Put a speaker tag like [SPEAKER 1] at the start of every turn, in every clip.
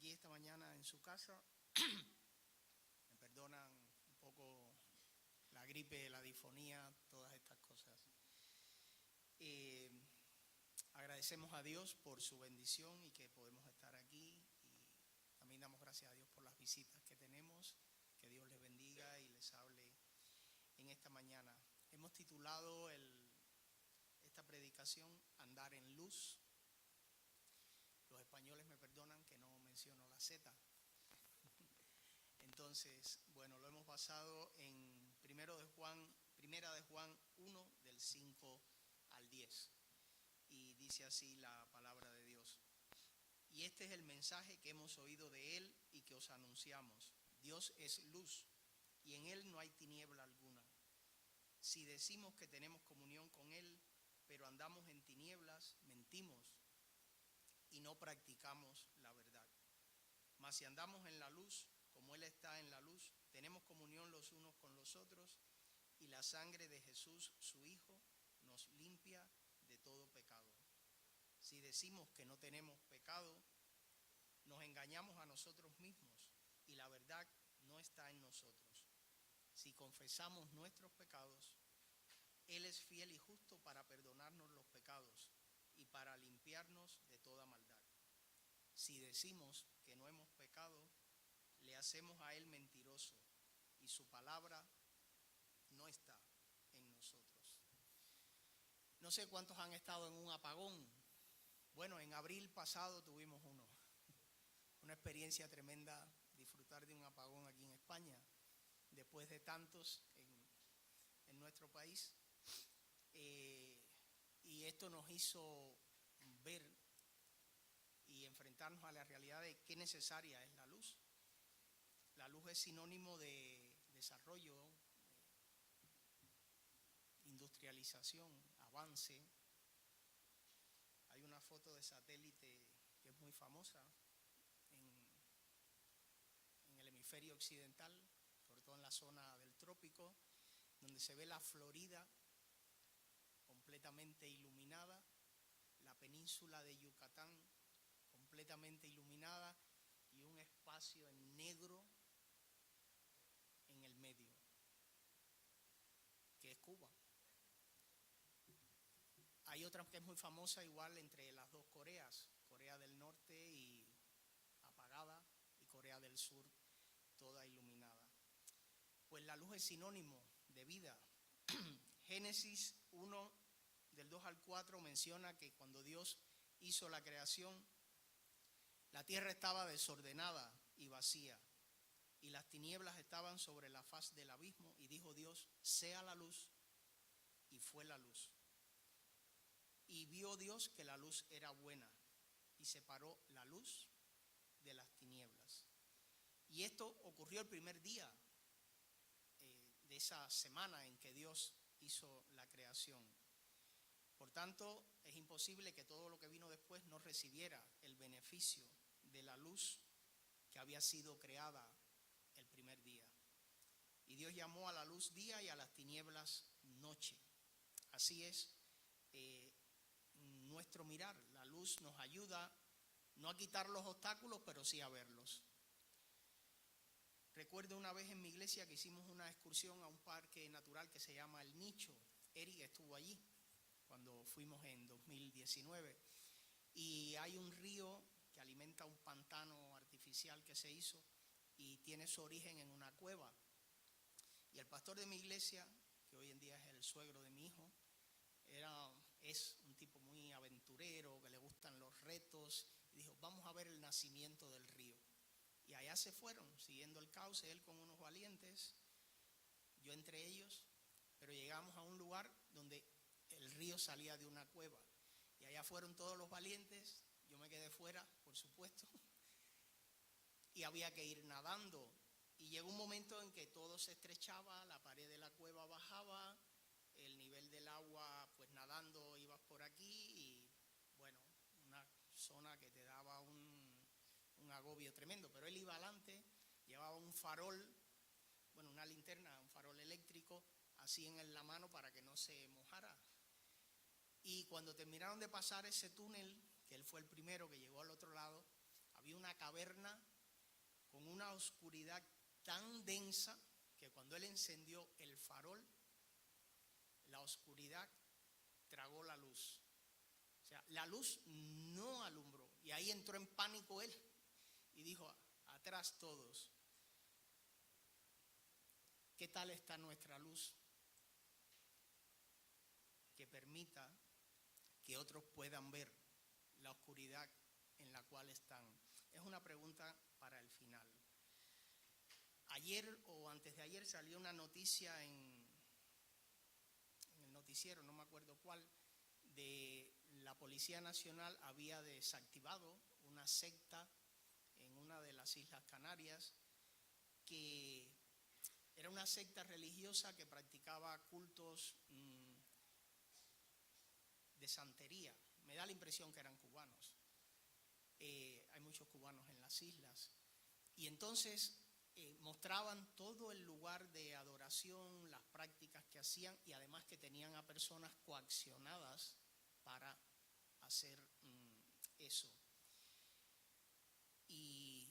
[SPEAKER 1] aquí esta mañana en su casa. Me perdonan un poco la gripe, la disfonía, todas estas cosas. Agradecemos a Dios por su bendición y que podemos estar aquí, y también damos gracias a Dios por las visitas que tenemos. Que Dios les bendiga y les hable en esta mañana. Hemos titulado esta predicación Andar en Luz. Los españoles me perdonan que no menciono la Z. Entonces, bueno, lo hemos basado en Primera de Juan 1, del 5 al 10. Y dice así la palabra de Dios. Y este es el mensaje que hemos oído de Él y que os anunciamos. Dios es luz y en Él no hay tiniebla alguna. Si decimos que tenemos comunión con Él, pero andamos en tinieblas, mentimos y no practicamos la verdad. Mas si andamos en la luz, como Él está en la luz, tenemos comunión los unos con los otros, y la sangre de Jesús, su Hijo, nos limpia de todo pecado. Si decimos que no tenemos pecado, nos engañamos a nosotros mismos, y la verdad no está en nosotros. Si confesamos nuestros pecados, Él es fiel y justo para perdonarnos los pecados y para limpiarnos de toda maldad. Si decimos que no hemos pecado, le hacemos a Él mentiroso y su palabra no está en nosotros. No sé cuántos han estado en un apagón. Bueno, en abril pasado tuvimos uno. Una experiencia tremenda, disfrutar de un apagón aquí en España, después de tantos en nuestro país. Y esto nos hizo ver y enfrentarnos a la realidad de qué necesaria es la luz. La luz es sinónimo de desarrollo, industrialización, avance. Hay una foto de satélite que es muy famosa en el hemisferio occidental, sobre todo en la zona del trópico, donde se ve la Florida completamente iluminada, la península de Yucatán completamente iluminada y un espacio en negro en el medio, que es Cuba. Hay otra que es muy famosa igual entre las dos Coreas, Corea del Norte y apagada, y Corea del Sur toda iluminada. Pues la luz es sinónimo de vida. Génesis 1, del 2 al 4 menciona que cuando Dios hizo la creación, la tierra estaba desordenada y vacía, y las tinieblas estaban sobre la faz del abismo, y dijo Dios, sea la luz, y fue la luz. Y vio Dios que la luz era buena, y separó la luz de las tinieblas. Y esto ocurrió el primer día de esa semana en que Dios hizo la creación. Por tanto, es imposible que todo lo que vino después no recibiera el beneficio de la luz que había sido creada el primer día. Y Dios llamó a la luz día y a las tinieblas noche. Así es nuestro mirar. La luz nos ayuda no a quitar los obstáculos, pero sí a verlos. Recuerdo una vez en mi iglesia que hicimos una excursión a un parque natural que se llama El Nicho. Eric estuvo allí cuando fuimos en 2019. Y hay un río que alimenta un pantano artificial que se hizo y tiene su origen en una cueva. Y el pastor de mi iglesia, que hoy en día es el suegro de mi hijo, es un tipo muy aventurero, que le gustan los retos, y dijo, vamos a ver el nacimiento del río. Y allá se fueron, siguiendo el cauce, él con unos valientes, yo entre ellos, pero llegamos a un lugar donde el río salía de una cueva. Y allá fueron todos los valientes, yo me quedé fuera, por supuesto, y había que ir nadando. Y llegó un momento en que todo se estrechaba, la pared de la cueva bajaba, el nivel del agua, pues nadando ibas por aquí y, bueno, una zona que te daba un agobio tremendo. Pero él iba adelante, llevaba un farol, bueno, una linterna, un farol eléctrico, así en la mano para que no se mojara. Y cuando terminaron de pasar ese túnel, que él fue el primero que llegó al otro lado, había había una caverna con una oscuridad tan densa que cuando él encendió el farol, la oscuridad tragó la luz. O sea, la luz no alumbró. Y ahí entró en pánico él y dijo: atrás todos. ¿Qué tal está nuestra luz? Que permita que otros puedan ver la oscuridad en la cual están. Es una pregunta para el final. Ayer o antes de ayer salió una noticia en el noticiero, no me acuerdo cuál, de la Policía Nacional había desactivado una secta en una de las Islas Canarias, que era una secta religiosa que practicaba cultos de santería. Me da la impresión que eran cubanos. Hay muchos cubanos en las islas. Y entonces mostraban todo el lugar de adoración, las prácticas que hacían, y además que tenían a personas coaccionadas para hacer eso. Y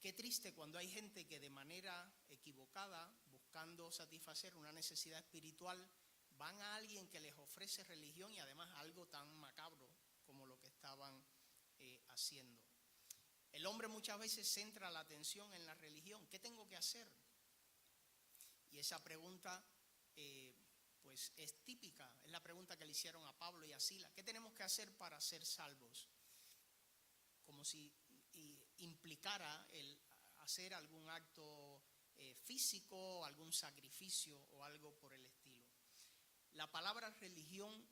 [SPEAKER 1] qué triste cuando hay gente que de manera equivocada, buscando satisfacer una necesidad espiritual, van a alguien que les ofrece religión y además algo tan macabro como lo que estaban haciendo. El hombre muchas veces centra la atención en la religión. ¿Qué tengo que hacer? Y esa pregunta pues es típica, es la pregunta que le hicieron a Pablo y a Silas. ¿Qué tenemos que hacer para ser salvos? Como si implicara el hacer algún acto físico, algún sacrificio o algo por el estilo. La palabra religión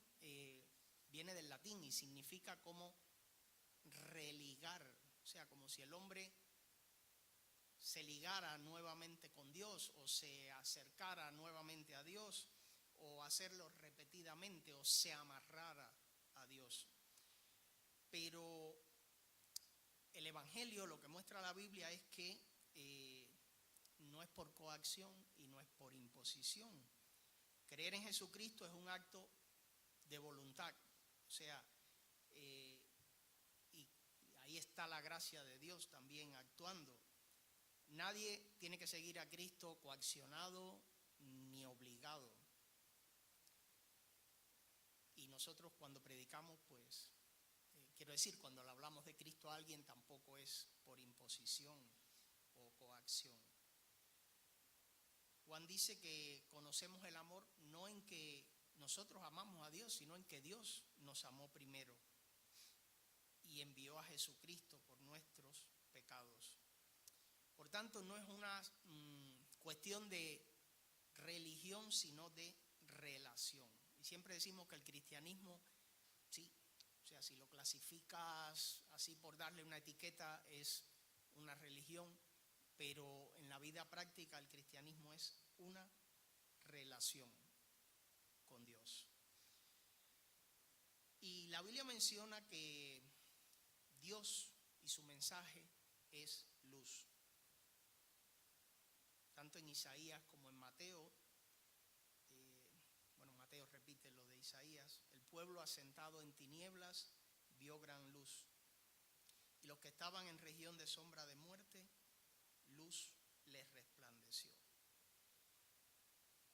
[SPEAKER 1] viene del latín y significa como religar, o sea, como si el hombre se ligara nuevamente con Dios o se acercara nuevamente a Dios, o hacerlo repetidamente, o se amarrara a Dios. Pero el Evangelio, lo que muestra la Biblia es que no es por coacción y no es por imposición. Creer en Jesucristo es un acto de voluntad, o sea, y ahí está la gracia de Dios también actuando. Nadie tiene que seguir a Cristo coaccionado ni obligado. Y nosotros cuando predicamos, pues, quiero decir, cuando le hablamos de Cristo a alguien, tampoco es por imposición o coacción. Juan dice que conocemos el amor no en que nosotros amamos a Dios, sino en que Dios nos amó primero y envió a Jesucristo por nuestros pecados. Por tanto, no es una cuestión de religión, sino de relación. Y siempre decimos que el cristianismo, sí, o sea, si lo clasificas así por darle una etiqueta, es una religión, pero en la vida práctica el cristianismo es una relación con Dios. Y la Biblia menciona que Dios y su mensaje es luz. Tanto en Isaías como en Mateo, Mateo repite lo de Isaías: el pueblo asentado en tinieblas vio gran luz, y los que estaban en región de sombra de muerte, luz les resplandeció.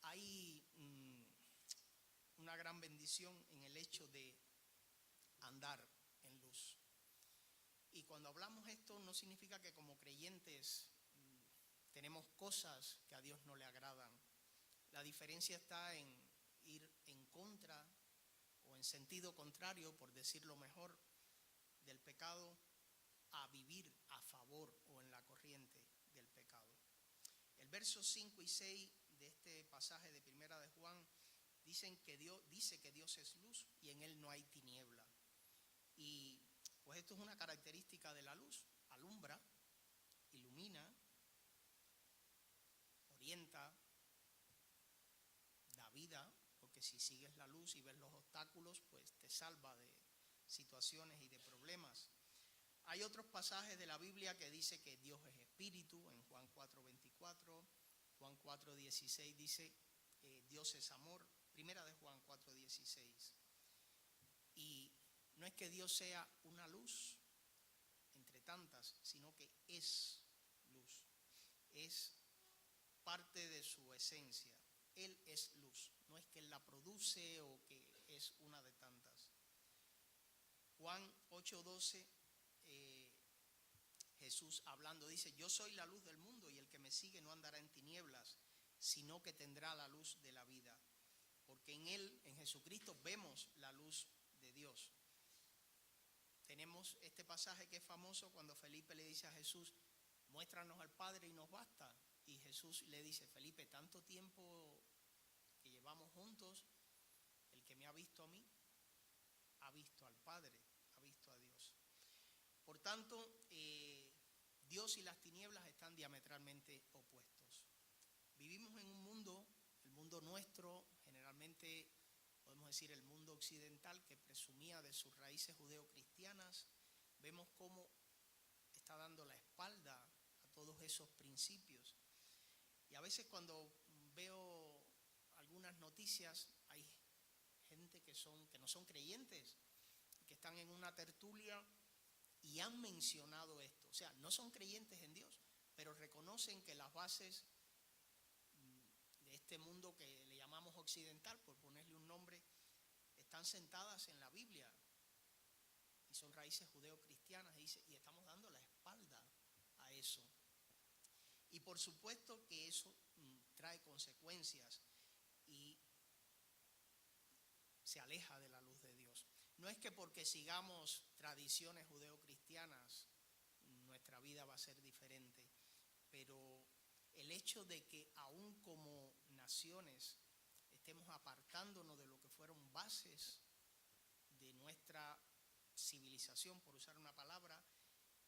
[SPEAKER 1] Hay una gran bendición en el hecho de andar en luz. Y cuando hablamos esto, no significa que como creyentes tenemos cosas que a Dios no le agradan. La diferencia está en ir en contra o en sentido contrario, por decirlo mejor, del pecado, a vivir a favor o en la corriente del pecado. El verso 5 y 6 de este pasaje de Primera de Juan dice que Dios es luz y en él no hay tiniebla. Y pues esto es una característica de la luz: alumbra, ilumina, orienta, da vida, porque si sigues la luz y ves los obstáculos, pues te salva de situaciones y de problemas. Hay otros pasajes de la Biblia que dice que Dios es espíritu, en Juan 4:24, Juan 4:16 dice Dios es amor, Primera de Juan 4:16. Y no es que Dios sea una luz entre tinieblas, sino que es luz. Es parte de su esencia. Él es luz. No es que Él la produce o que es una de tantas. Juan 8:12, Jesús hablando dice: yo soy la luz del mundo y el que me sigue no andará en tinieblas, sino que tendrá la luz de la vida. Porque en Él, en Jesucristo, vemos la luz de Dios. Tenemos este pasaje que es famoso cuando Felipe le dice a Jesús: muéstranos al Padre y nos basta. Y Jesús le dice: Felipe, tanto tiempo que llevamos juntos, el que me ha visto a mí, ha visto al Padre, ha visto a Dios. Por tanto, Dios y las tinieblas están diametralmente opuestos. Vivimos en un mundo, el mundo nuestro, generalmente podemos decir el mundo occidental, que presumía de sus raíces judeocristianas. Vemos cómo está dando la espalda a todos esos principios. Y a veces cuando veo algunas noticias, hay gente que no son creyentes, que están en una tertulia y han mencionado esto. O sea, no son creyentes en Dios, pero reconocen que las bases de este mundo que le llamamos occidental, por ponerle un nombre, están sentadas en la Biblia y son raíces judeocristianas, y estamos dando la espalda a eso. Y por supuesto que eso trae consecuencias y se aleja de la luz de Dios. No es que porque sigamos tradiciones judeocristianas nuestra vida va a ser diferente, pero el hecho de que aún como naciones estemos apartándonos de lo que fueron bases de nuestra civilización, por usar una palabra,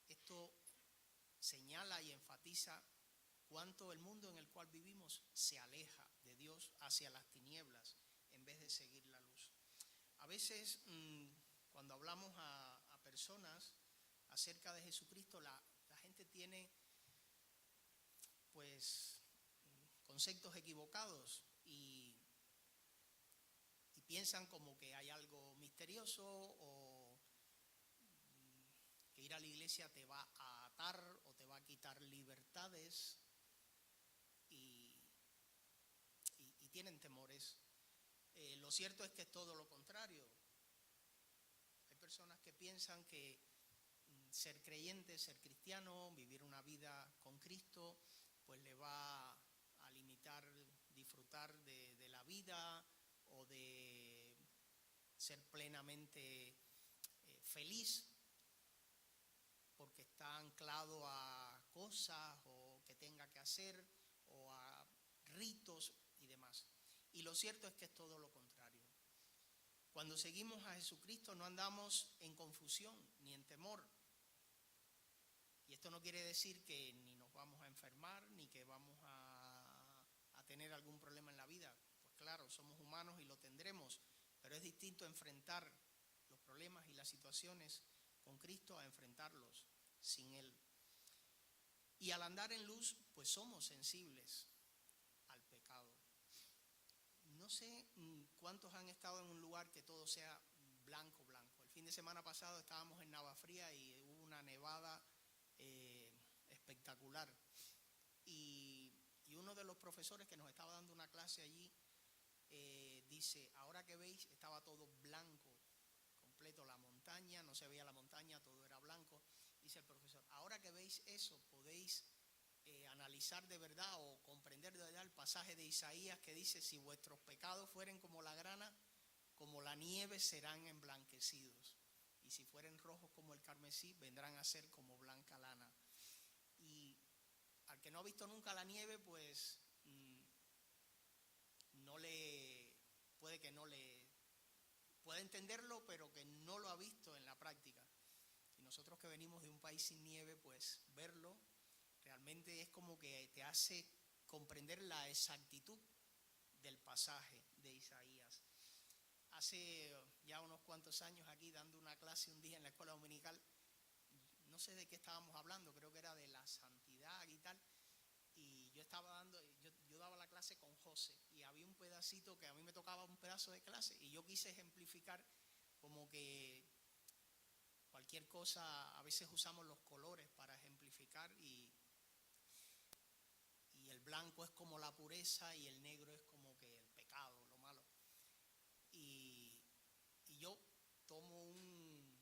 [SPEAKER 1] esto señala y enfatiza cuánto el mundo en el cual vivimos se aleja de Dios hacia las tinieblas en vez de seguir la luz. A veces cuando hablamos a personas acerca de Jesucristo, la gente tiene pues conceptos equivocados y piensan como que hay algo misterioso o que ir a la iglesia te va a atar o te va a quitar libertades y tienen temores. Lo cierto es que es todo lo contrario. Hay personas que piensan que ser creyente, ser cristiano, vivir una vida con Cristo, pues le va a limitar disfrutar de la vida o de ser plenamente feliz porque está anclado a cosas o que tenga que hacer o a ritos y demás. Y lo cierto es que es todo lo contrario. Cuando seguimos a Jesucristo no andamos en confusión ni en temor. Y esto no quiere decir que ni nos vamos a enfermar ni que vamos a tener algún problema en la vida. Pues claro, somos humanos y lo tendremos, pero es distinto enfrentar los problemas y las situaciones con Cristo a enfrentarlos sin Él. Y al andar en luz, pues somos sensibles al pecado. No sé cuántos han estado en un lugar que todo sea blanco, blanco. El fin de semana pasado estábamos en Navafría y hubo una nevada espectacular. Y uno de los profesores que nos estaba dando una clase allí dice: ahora que veis, estaba todo blanco, completo, la montaña, no se veía la montaña, todo era blanco. Dice el profesor: ahora que veis eso, podéis analizar de verdad o comprender de verdad el pasaje de Isaías que dice: si vuestros pecados fueren como la grana, como la nieve serán emblanquecidos, y si fueren rojos como el carmesí, vendrán a ser como blanca lana. Y al que no ha visto nunca la nieve, pues puede entenderlo, pero que no lo ha visto en la práctica. Y nosotros que venimos de un país sin nieve, pues verlo realmente es como que te hace comprender la exactitud del pasaje de Isaías. Hace ya unos cuantos años aquí dando una clase un día en la escuela dominical, no sé de qué estábamos hablando, creo que era de la santidad y tal, y yo daba la clase con José y había un pedacito que a mí me tocaba un pedazo de clase y yo quise ejemplificar como que cualquier cosa, a veces usamos los colores para ejemplificar y el blanco es como la pureza y el negro es como que el pecado, lo malo. Y yo tomo un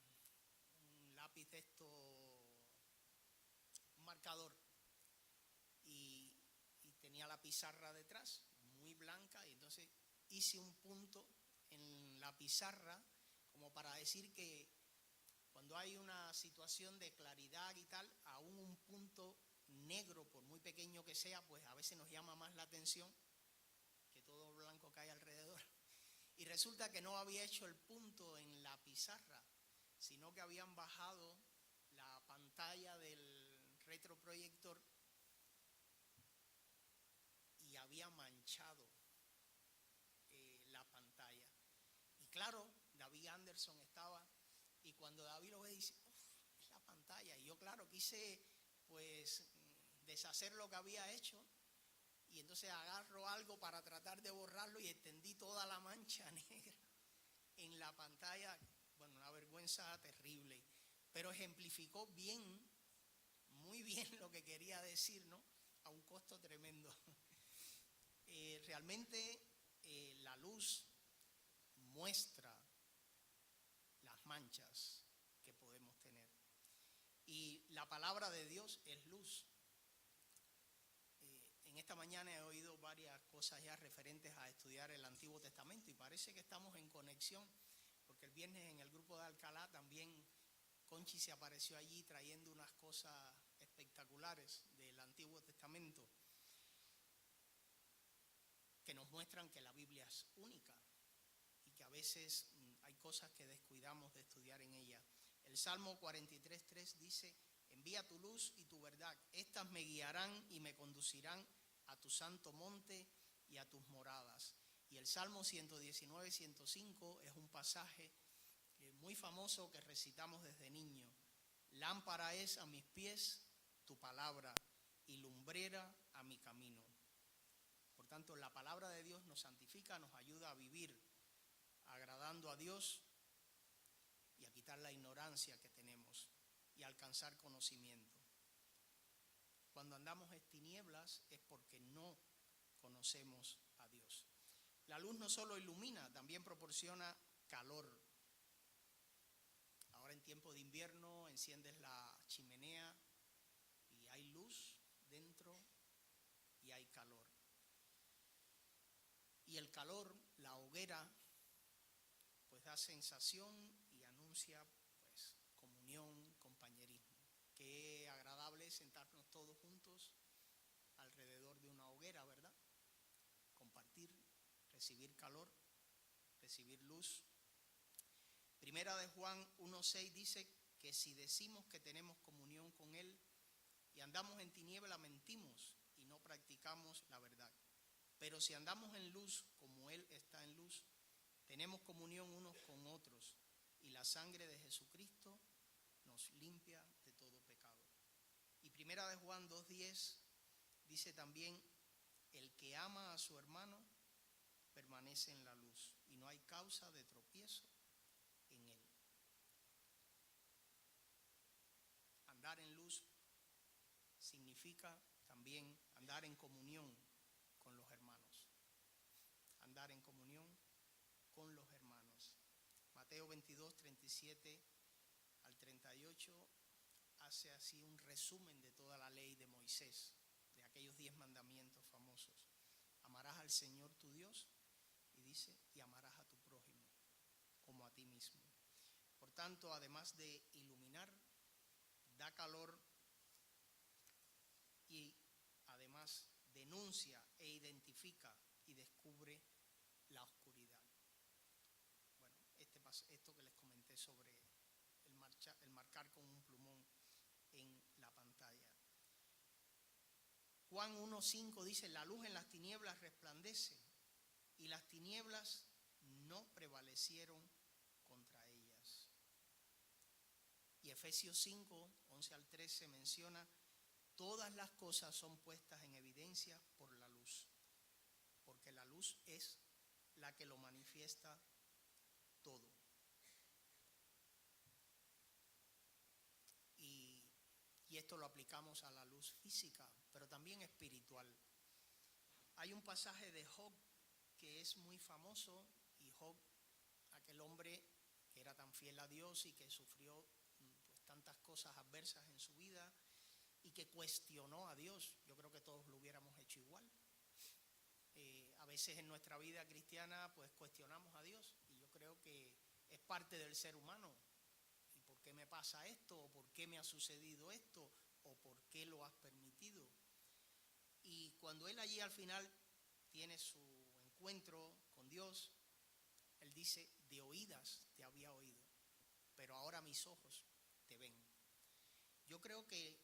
[SPEAKER 1] lápiz de esto, un marcador, y tenía la pizarra detrás, muy blanca, y entonces hice un punto en la pizarra como para decir que cuando hay una situación de claridad y tal, aún un punto negro, por muy pequeño que sea, pues a veces nos llama más la atención que todo lo blanco que hay alrededor. Y resulta que no había hecho el punto en la pizarra, sino que habían bajado la pantalla del retroproyector y había manchado la pantalla. Y claro, David Anderson estaba, y cuando David lo ve dice, es la pantalla. Y yo claro quise pues deshacer lo que había hecho, y entonces agarro algo para tratar de borrarlo y extendí toda la mancha negra en la pantalla. Bueno, una vergüenza terrible, pero ejemplificó bien, muy bien lo que quería decir, ¿no? A un costo tremendo. Realmente la luz muestra las manchas que podemos tener. Y la palabra de Dios es luz. En esta mañana he oído varias cosas ya referentes a estudiar el Antiguo Testamento y parece que estamos en conexión, porque el viernes en el grupo de Alcalá también Conchi se apareció allí trayendo unas cosas espectaculares del Antiguo Testamento que nos muestran que la Biblia es única y que a veces hay cosas que descuidamos de estudiar en ella. El Salmo 43:3 dice: envía tu luz y tu verdad, estas me guiarán y me conducirán a tu santo monte y a tus moradas. Y el Salmo 119:105 es un pasaje muy famoso que recitamos desde niño. Lámpara es a mis pies tu palabra y lumbrera a mi camino. Por tanto, la palabra de Dios nos santifica, nos ayuda a vivir agradando a Dios y a quitar la ignorancia que tenemos y a alcanzar conocimiento. Cuando andamos en tinieblas es porque no conocemos a Dios. La luz no solo ilumina, también proporciona calor. Ahora en tiempo de invierno enciendes la chimenea y hay luz dentro y hay calor. Y el calor, la hoguera, pues da sensación y anuncia pues comunión, compañerismo. Qué agradable es sentarnos todos juntos alrededor de una hoguera, ¿verdad? Compartir, recibir calor, recibir luz. Primera de Juan 1:6 dice que si decimos que tenemos comunión con Él y andamos en tiniebla, mentimos y no practicamos la verdad. Pero si andamos en luz como Él está en luz, tenemos comunión unos con otros y la sangre de Jesucristo nos limpia de todo pecado. Y Primera de Juan 2:10 dice también: el que ama a su hermano permanece en la luz y no hay causa de tropiezo en él. Andar en luz significa también andar en comunión con los hermanos. Andar en comunión con los hermanos. Mateo 22:37 al 38 hace así un resumen de toda la ley de Moisés, de aquellos 10 mandamientos famosos. Amarás al Señor tu Dios, y dice, y amarás a tu prójimo como a ti mismo. Por tanto, además de iluminar, da calor y además denuncia e identifica y descubre la oscuridad. Bueno, esto que les comenté sobre el marcar con un plumón en la pantalla. Juan 1:5 dice: la luz en las tinieblas resplandece y las tinieblas no prevalecieron contra ellas. Y Efesios 5:11 al 13 menciona: todas las cosas son puestas en evidencia por la luz, porque la luz es la que lo manifiesta todo. esto lo aplicamos a la luz física, pero también espiritual. Hay un pasaje de Job que es muy famoso, y Job, aquel hombre que era tan fiel a Dios y que sufrió pues tantas cosas adversas en su vida y que cuestionó a Dios. Yo creo que todos lo hubiéramos hecho igual. A veces en nuestra vida cristiana pues cuestionamos a Dios, y yo creo que es parte del ser humano. ¿Y por qué me pasa esto? ¿O por qué me ha sucedido esto? ¿O por qué lo has permitido? Y cuando él allí al final tiene su encuentro con Dios, él dice: de oídas te había oído, pero ahora mis ojos te ven. Yo creo que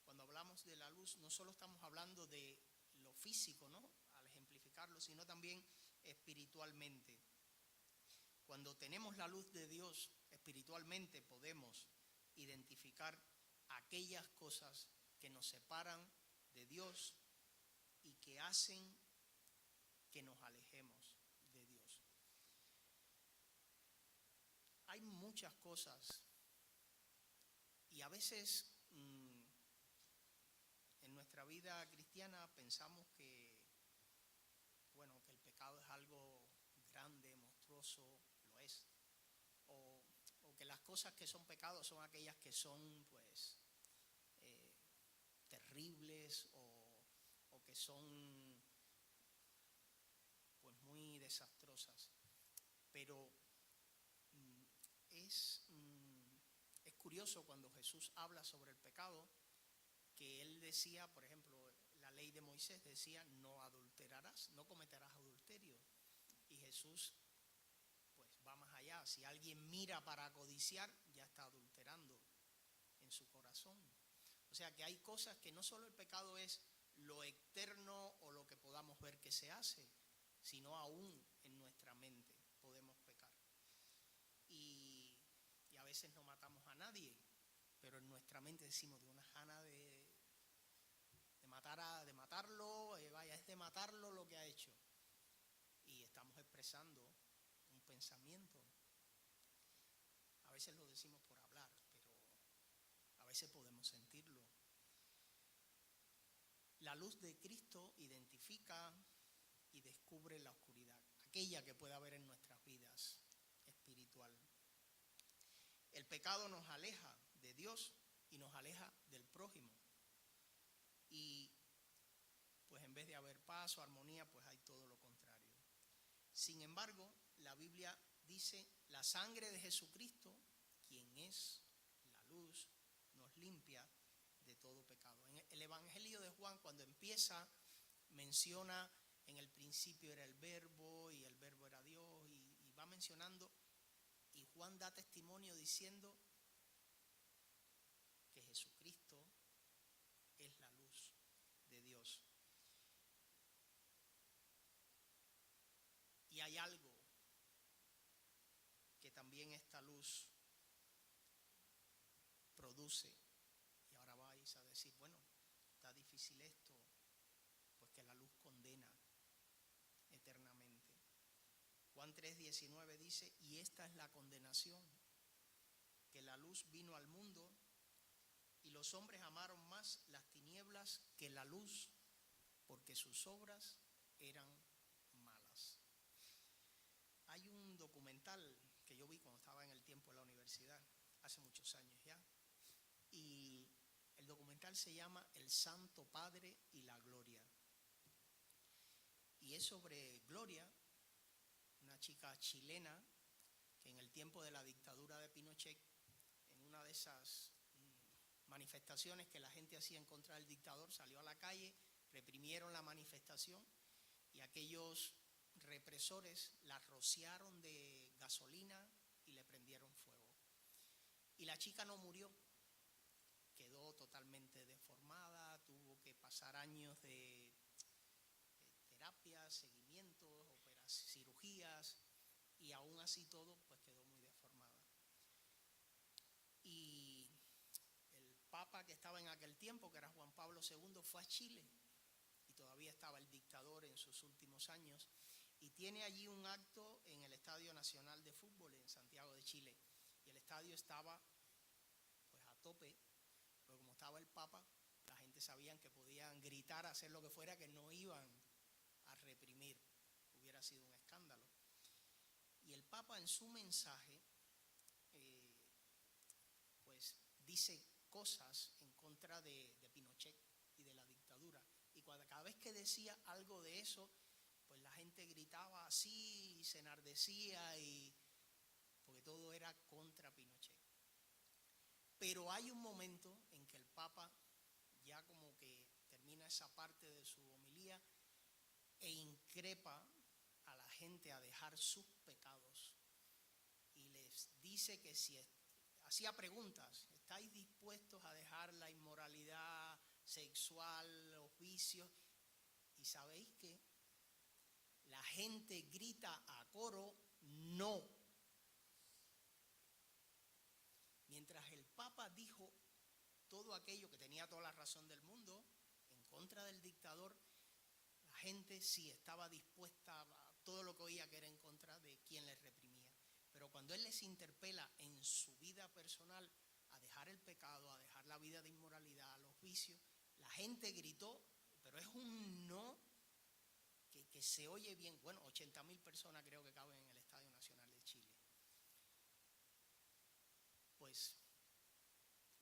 [SPEAKER 1] cuando hablamos de la luz, no solo estamos hablando de lo físico, ¿no?, al ejemplificarlo, sino también espiritualmente. Cuando tenemos la luz de Dios, espiritualmente podemos identificar aquellas cosas que nos separan de Dios y que hacen que nos alejemos de Dios. Hay muchas cosas, y a veces en nuestra vida cristiana pensamos que, bueno, que el pecado es algo grande, monstruoso, lo es, o que las cosas que son pecados son aquellas que son pues terribles, o que son pues muy desastrosas. Pero es curioso cuando Jesús habla sobre el pecado, que él decía, por ejemplo, la ley de Moisés decía: no adulterarás, no cometerás adulterio. Y Jesús pues va más allá. Si alguien mira para codiciar, ya está adulterando en su corazón. O sea que hay cosas que no solo el pecado es lo externo o lo que podamos ver que se hace, sino aún en nuestra mente podemos pecar. Y a veces no matamos a nadie, pero en nuestra mente decimos: de unas ganas de matarlo, vaya, es de matarlo lo que ha hecho. Y estamos expresando un pensamiento. A veces lo decimos por hablar, pero a veces podemos sentirlo. La luz de Cristo identifica y descubre la oscuridad, aquella que puede haber en nuestras vidas espiritual. El pecado nos aleja de Dios y nos aleja del prójimo. Y pues en vez de haber paz o armonía, pues hay todo lo contrario. Sin embargo, la Biblia dice: la sangre de Jesucristo, quien es la luz, nos limpia de todo pecado. En el Evangelio de Juan, cuando empieza, menciona: en el principio era el Verbo, y el Verbo era Dios, y va mencionando, y Juan da testimonio diciendo que Jesucristo es la luz de Dios. Y hay algo que también esta luz produce, y ahora vais a decir: bueno, está difícil esto. Pues que la luz condena eternamente. Juan 3:19 dice: y esta es la condenación, que la luz vino al mundo, y los hombres amaron más las tinieblas que la luz, porque sus obras eran malas. Hay un documental que yo vi cuando estaba en el tiempo en la universidad, hace muchos años ya, y el documental se llama El Santo Padre y la Gloria. Y es sobre Gloria, una chica chilena que en el tiempo de la dictadura de Pinochet, en una de esas manifestaciones que la gente hacía en contra del dictador, salió a la calle, reprimieron la manifestación, y aquellos represores la rociaron de gasolina y le prendieron fuego. Y la chica no murió, quedó totalmente deformada, tuvo que pasar años de terapias, seguimientos, cirugías, y aún así todo pues quedó muy deformada. Y el papa que estaba en aquel tiempo, que era Juan Pablo II, fue a Chile, y todavía estaba el dictador en sus últimos años, y tiene allí un acto en el Estadio Nacional de Fútbol en Santiago de Chile, y el estadio estaba pues a tope, porque estaba el Papa, la gente sabían que podían gritar, hacer lo que fuera, que no iban a reprimir. Hubiera sido un escándalo. Y el Papa en su mensaje, pues dice cosas en contra de Pinochet y de la dictadura. Y cada vez que decía algo de eso, pues la gente gritaba así, se enardecía, porque todo era contra Pinochet. Pero hay un momento en que el Papa ya como que termina esa parte de su homilía e increpa a la gente a dejar sus pecados y les dice que si hacía preguntas, ¿estáis dispuestos a dejar la inmoralidad sexual, los vicios? Y sabéis que la gente grita a coro, no. Mientras el Papa dijo todo aquello, que tenía toda la razón del mundo, en contra del dictador, la gente sí estaba dispuesta a todo lo que oía que era en contra de quien les reprimía. Pero cuando él les interpela en su vida personal a dejar el pecado, a dejar la vida de inmoralidad, a los vicios, la gente gritó, pero es un no que se oye bien. Bueno, 80.000 personas creo que caben en el Estadio Nacional de Chile. Pues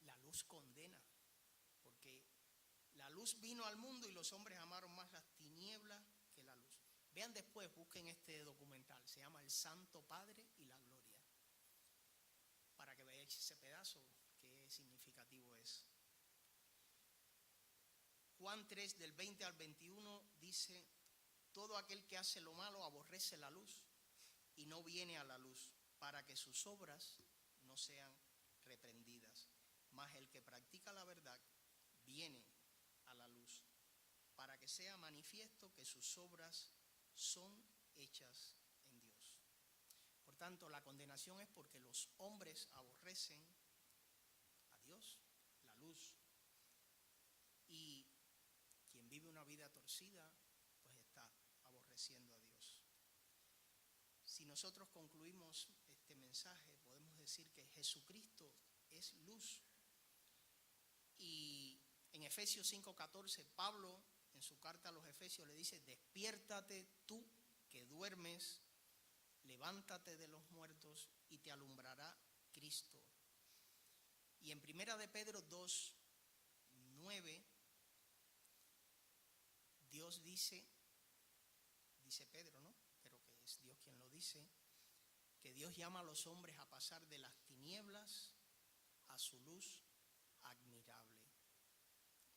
[SPEAKER 1] la luz condena, porque la luz vino al mundo y los hombres amaron más las tinieblas que la luz. Vean después, busquen este documental, se llama El Santo Padre y la Gloria, para que veáis ese pedazo, qué significativo es. Juan 3, del 20 al 21, dice: todo aquel que hace lo malo aborrece la luz y no viene a la luz, para que sus obras no sean reprendidas. Mas el que practica la verdad viene a la luz, para que sea manifiesto que sus obras son hechas en Dios. Por tanto, la condenación es porque los hombres aborrecen a Dios, la luz, y quien vive una vida torcida, pues está aborreciendo a Dios. Si nosotros concluimos este mensaje, podemos decir que Jesucristo es luz. Y en Efesios 5:14, Pablo, en su carta a los Efesios, le dice: despiértate tú que duermes, levántate de los muertos y te alumbrará Cristo. Y en 1 de Pedro 2:9, Dios dice Pedro, ¿no? Pero que es Dios quien lo dice, que Dios llama a los hombres a pasar de las tinieblas a su luz admirable.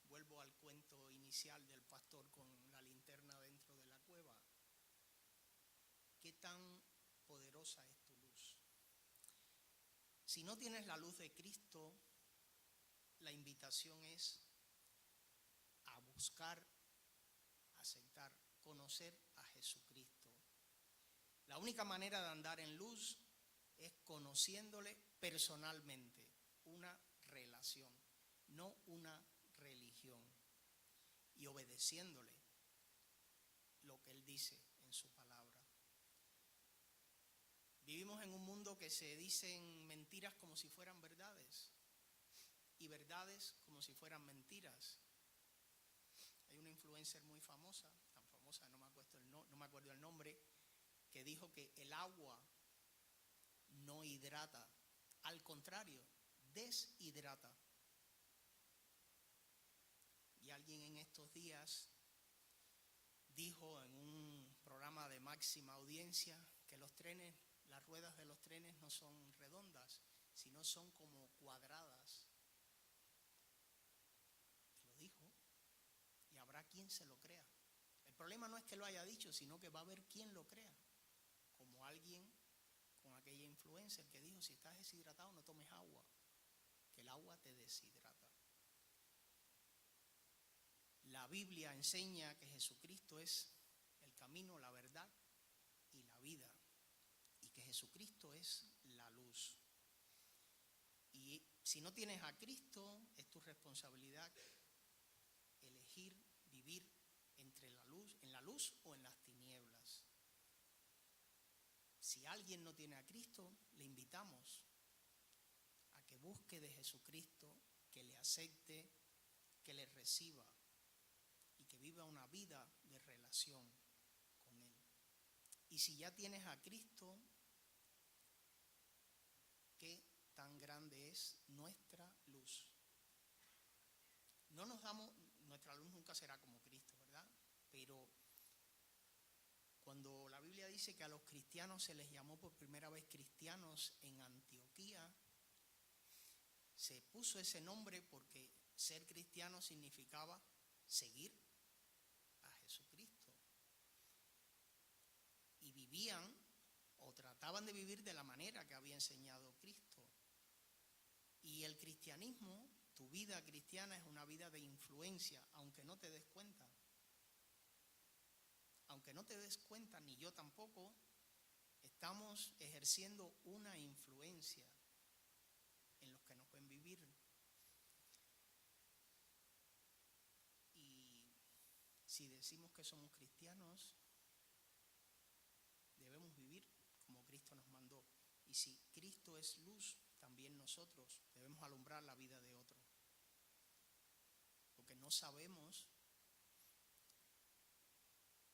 [SPEAKER 1] Vuelvo al cuento inicial del pastor con la linterna dentro de la cueva. ¿Qué tan poderosa es tu luz? Si no tienes la luz de Cristo, la invitación es a buscar, aceptar, conocer a Jesucristo. La única manera de andar en luz es conociéndole personalmente, una relación, no una religión, y obedeciéndole lo que Él dice en su palabra. Vivimos en un mundo que se dicen mentiras como si fueran verdades y verdades como si fueran mentiras. Hay una influencer muy famosa, tan famosa, no me acuerdo el nombre, que dijo que el agua no hidrata, al contrario, deshidrata. Y alguien en estos días dijo en un programa de máxima audiencia que los trenes, las ruedas de los trenes no son redondas, sino son como cuadradas. Lo dijo, y habrá quien se lo crea. El problema no es que lo haya dicho, sino que va a haber quien lo crea. Como alguien con aquella influencer que dijo: si estás deshidratado no tomes agua, que el agua te deshidrata. La Biblia enseña que Jesucristo es el camino, la verdad y la vida, y que Jesucristo es la luz. Y si no tienes a Cristo, es tu responsabilidad elegir vivir entre en la luz o en las tinieblas. Si alguien no tiene a Cristo, le invitamos a que busque de Jesucristo, que le acepte, que le reciba y que viva una vida de relación con Él. Y si ya tienes a Cristo, qué tan grande es nuestra luz. Nuestra luz nunca será como Cristo, ¿verdad? Pero cuando la Biblia dice que a los cristianos se les llamó por primera vez cristianos en Antioquía, se puso ese nombre porque ser cristiano significaba seguir a Jesucristo. Y vivían o trataban de vivir de la manera que había enseñado Cristo. Y el cristianismo, tu vida cristiana, es una vida de influencia, aunque no te des cuenta. Aunque no te des cuenta, ni yo tampoco, estamos ejerciendo una influencia en los que nos ven vivir. Y si decimos que somos cristianos, debemos vivir como Cristo nos mandó. Y si Cristo es luz, también nosotros debemos alumbrar la vida de otro. Porque no sabemos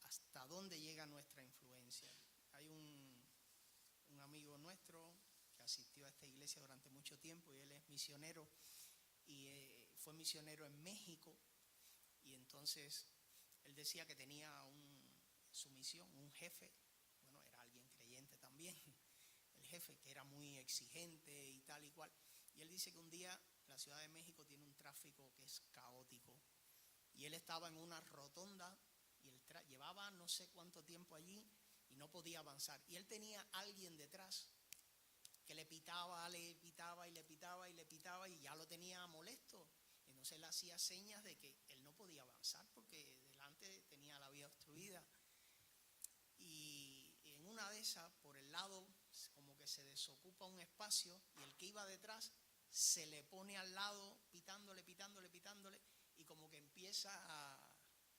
[SPEAKER 1] hasta dónde llega nuestra influencia. Hay un amigo nuestro que asistió a esta iglesia durante mucho tiempo y él es misionero y fue misionero en México, y entonces él decía que tenía su misión, un jefe, bueno, era alguien creyente también, el jefe, que era muy exigente y tal y cual, y él dice que un día la Ciudad de México tiene un tráfico que es caótico, y él estaba en una rotonda y llevaba no sé cuánto tiempo allí y no podía avanzar, y él tenía a alguien detrás que le pitaba y ya lo tenía molesto. Entonces él hacía señas de que él no podía avanzar porque delante tenía la vía obstruida. Y en una de esas, por el lado, como que se desocupa un espacio y el que iba detrás se le pone al lado pitándole, y como que empieza a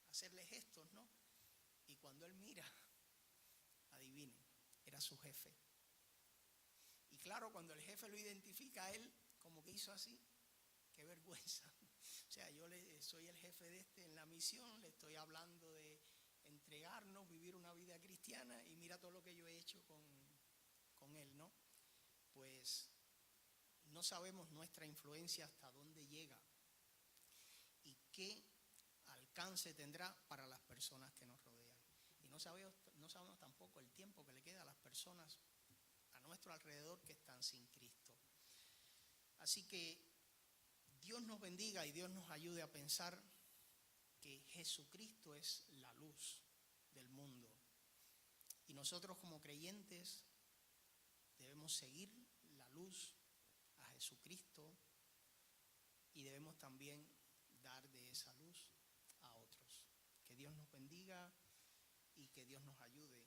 [SPEAKER 1] hacerle gestos, ¿no? Y cuando él mira, adivinen, era su jefe. Y claro, cuando el jefe lo identifica a él, como que hizo así, qué vergüenza. O sea, yo soy el jefe en la misión, le estoy hablando de entregarnos, vivir una vida cristiana, y mira todo lo que yo he hecho con él, ¿no? Pues no sabemos nuestra influencia hasta dónde llega y qué alcance tendrá para las personas que nos rodean. Y no sabemos tampoco el tiempo que le queda a las personas a nuestro alrededor que están sin Cristo. Así que Dios nos bendiga y Dios nos ayude a pensar que Jesucristo es la luz del mundo. Y nosotros como creyentes debemos seguir la luz a Jesucristo y debemos también dar de esa luz a otros. Que Dios nos bendiga y que Dios nos ayude